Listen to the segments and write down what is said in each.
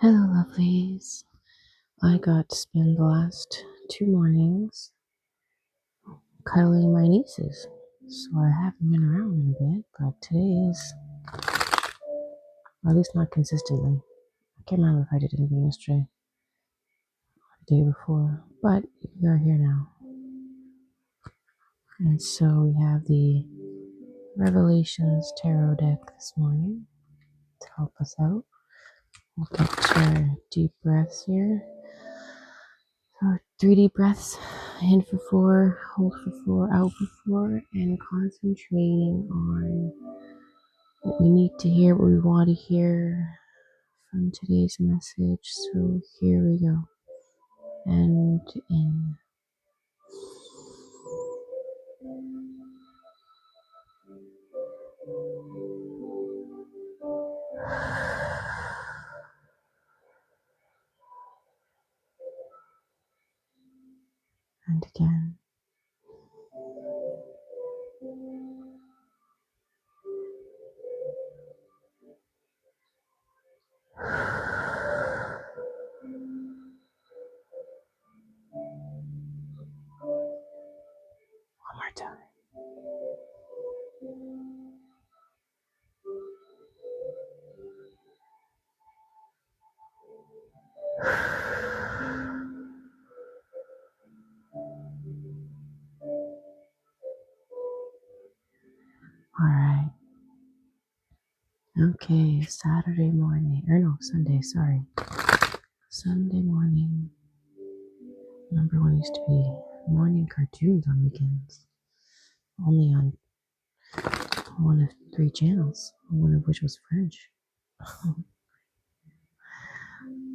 Hello, lovelies. I got to spend the last 2 mornings cuddling my nieces, so I haven't been around in a bit, but today is, or at least not consistently. I can't remember if I did anything yesterday or the day before, but we are here now. And so we have the Revelations Tarot deck this morning to help us out. We'll get our deep breaths here. So 3 deep breaths, in for 4, hold for 4, out for 4, and concentrating on what we need to hear, what we want to hear from today's message. So here we go. And in. And again. One more time. All right. Okay, Saturday morning, or no, Sunday, sorry. Sunday morning. Remember when it used to be morning cartoons on weekends? Only on one of 3 channels, one of which was French.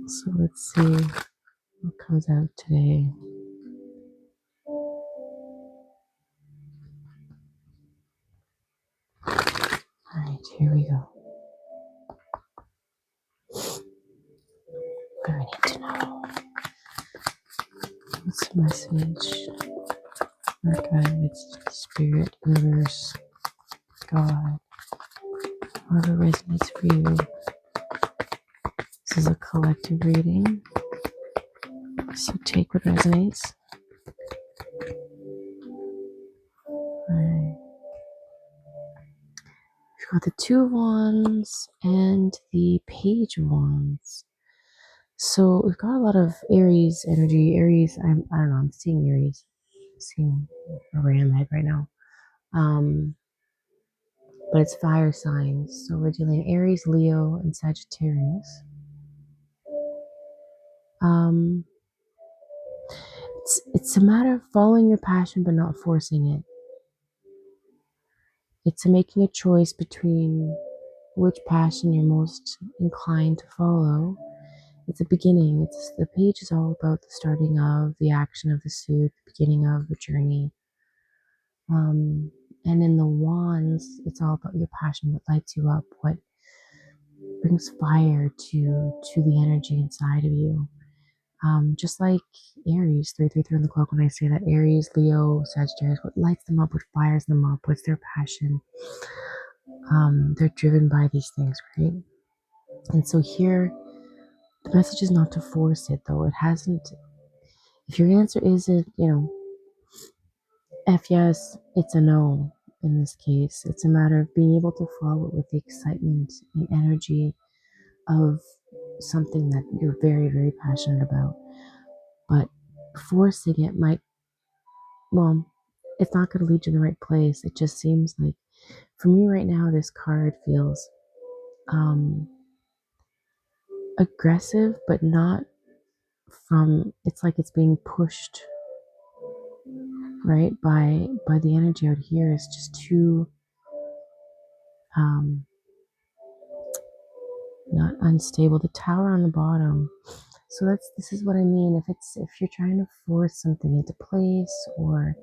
So let's see what comes out today. Alright, here we go. What do I need to know? What's the message? Archives, Spirit, Universe, God, whatever resonates for you. This is a collective reading, so take what resonates. Alright. We've got the 2 of Wands and the Page of Wands. So we've got a lot of Aries energy. Aries, I don't know, I'm seeing Aries. I'm seeing a ram head right now. But it's fire signs. So we're dealing Aries, Leo, and Sagittarius. It's a matter of following your passion but not forcing it. It's making a choice between which passion you're most inclined to follow. It's a beginning. The page is all about the starting of, the action of the suit, the beginning of the journey. And in the wands, it's all about your passion, what lights you up, what brings fire to the energy inside of you. Just like Aries, 333 on the clock, when I say that Aries, Leo, Sagittarius, what lights them up, what fires them up, what's their passion? They're driven by these things, right? And so here, the message is not to force it, though. It hasn't. If your answer isn't, F yes, it's a no in this case. It's a matter of being able to follow it with the excitement and energy of something that you're very, very passionate about. But forcing it might, well, it's not going to lead you in the right place. It just seems like, for me right now, this card feels aggressive, but not from, it's like it's being pushed, right, by the energy out here is just too not unstable. The Tower on the bottom. So this is what I mean. If you're trying to force something into place or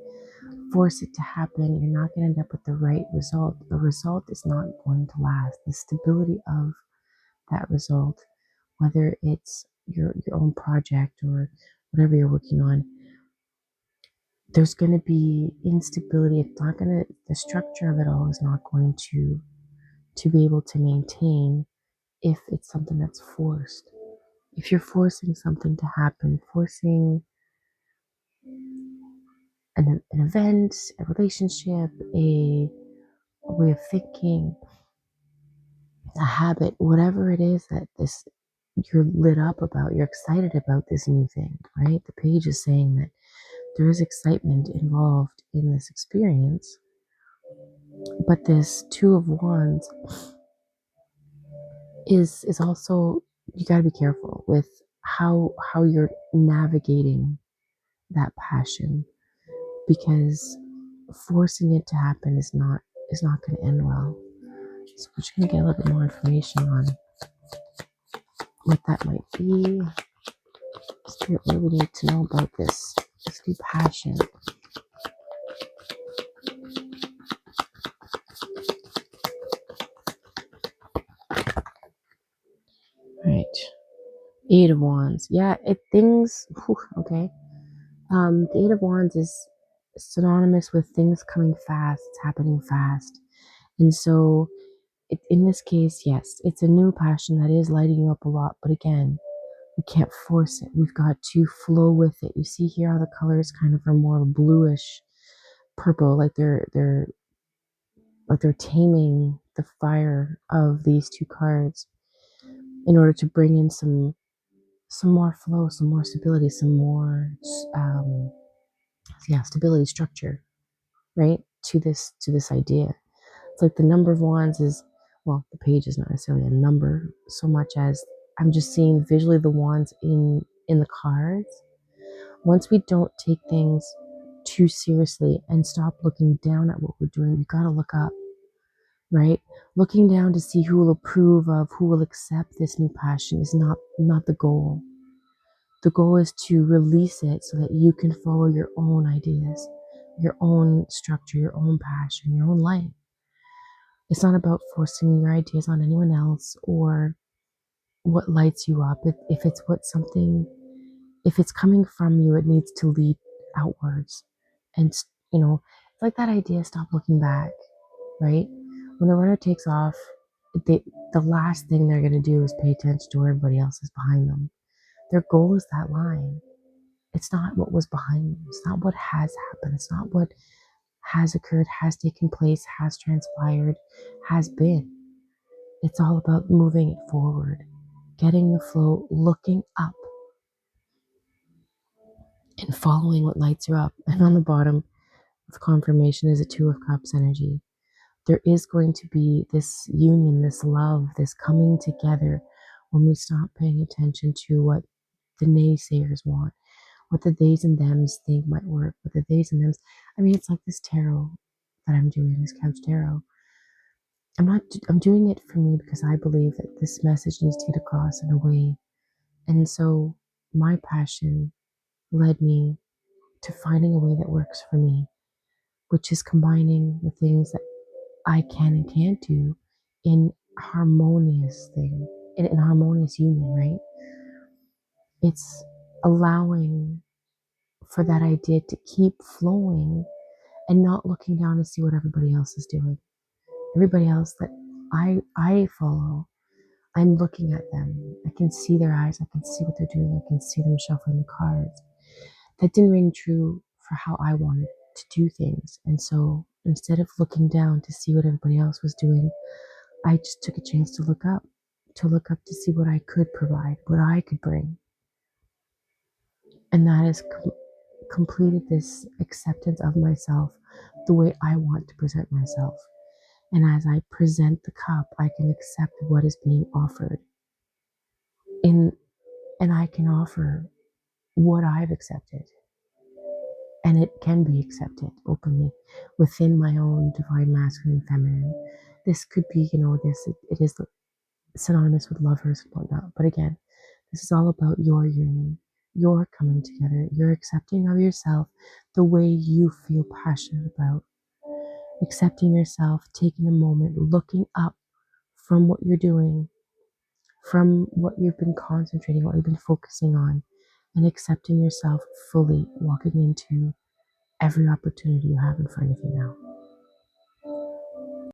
force it to happen, you're not going to end up with the right result. The result is not going to last. The stability of that result, whether it's your own project or whatever you're working on, there's going to be instability. It's not going to, the structure of it all is not going to be able to maintain if it's something that's forced. If you're forcing something to happen, forcing an event, a relationship, a way of thinking, a habit, whatever it is that this you're lit up about, you're excited about this new thing, right? The page is saying that there is excitement involved in this experience, but this Two of Wands is also, you got to be careful with how you're navigating that passion, because forcing it to happen is not going to end well. So we're just going to get a little bit more information on what that might be. Spirit, what do we need to know about this new passion? Right. Eight of Wands. Yeah, okay. The Eight of Wands is synonymous with things coming fast. It's happening fast. And so in this case, yes, it's a new passion that is lighting you up a lot. But again, we can't force it. We've got to flow with it. You see here how the colors kind of are more bluish purple, like they're taming the fire of these two cards in order to bring in some more flow, some more stability, some more stability, structure, right, to this idea. It's like the number of wands is, well, the page is not necessarily a number so much as I'm just seeing visually the wands in the cards. Once we don't take things too seriously and stop looking down at what we're doing, you got to look up, right? Looking down to see who will approve of, who will accept this new passion is not the goal. The goal is to release it so that you can follow your own ideas, your own structure, your own passion, your own life. It's not about forcing your ideas on anyone else or what lights you up. If it's coming from you, it needs to lead outwards. And, it's like that idea, stop looking back, right? When the runner takes off, the last thing they're going to do is pay attention to where everybody else is behind them. Their goal is that line. It's not what was behind them. It's not what has happened. It's not what has occurred, has taken place, has transpired, has been. It's all about moving it forward, getting the flow, looking up, and following what lights you up. And on the bottom of confirmation is a Two of Cups energy. There is going to be this union, this love, this coming together when we stop paying attention to what the naysayers want, what the theys and thems think might work, what the theys and thems. I mean, it's like this tarot that I'm doing, this couch tarot. I'm doing it for me because I believe that this message needs to get across in a way. And so my passion led me to finding a way that works for me, which is combining the things that I can and can't do in harmonious thing, in harmonious union, right? It's allowing for that idea to keep flowing and not looking down to see what everybody else is doing. Everybody else that I follow, I'm looking at them. I can see their eyes. I can see what they're doing. I can see them shuffling the cards. That didn't ring true for how I wanted to do things. And so instead of looking down to see what everybody else was doing, I just took a chance to look up to see what I could provide, what I could bring. And that has completed this acceptance of myself the way I want to present myself. And as I present the cup, I can accept what is being offered. And I can offer what I've accepted. And it can be accepted openly within my own divine masculine feminine. This could be, it is synonymous with lovers and whatnot. But again, this is all about your union, your coming together, your accepting of yourself the way you feel passionate about. Accepting yourself, taking a moment, looking up from what you're doing, from what you've been concentrating, what you've been focusing on, and accepting yourself fully, walking into every opportunity you have in front of you now.